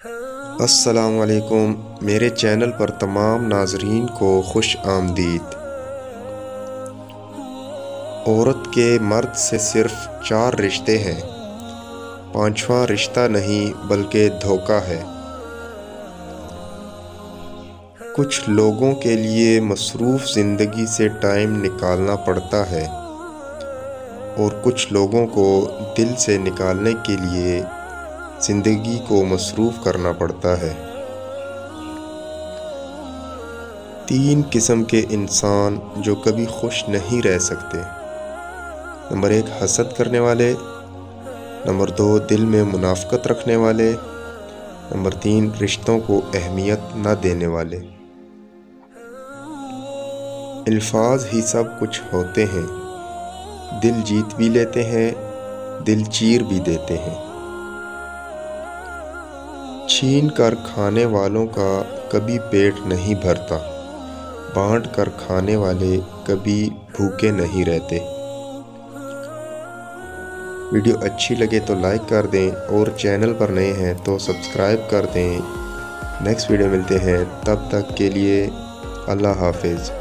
अस्सलाम वालेकुम। मेरे चैनल पर तमाम नाज़रीन को खुश आमदीद। औरत के मर्द से सिर्फ 4 रिश्ते हैं, 5वां रिश्ता नहीं बल्कि धोखा है। कुछ लोगों के लिए मसरूफ़ ज़िंदगी से टाइम निकालना पड़ता है और कुछ लोगों को दिल से निकालने के लिए ज़िंदगी को मसरूफ़ करना पड़ता है। 3 किस्म के इंसान जो कभी खुश नहीं रह सकते। नंबर 1 हसद करने वाले, नंबर 2 दिल में मुनाफ़क़त रखने वाले, नंबर 3 रिश्तों को अहमियत न देने वाले। अल्फाज ही सब कुछ होते हैं, दिल जीत भी लेते हैं, दिल चीर भी देते हैं। छीन कर खाने वालों का कभी पेट नहीं भरता, बांट कर खाने वाले कभी भूखे नहीं रहते। वीडियो अच्छी लगे तो लाइक कर दें और चैनल पर नए हैं तो सब्सक्राइब कर दें। नेक्स्ट वीडियो मिलते हैं, तब तक के लिए अल्लाह हाफिज़।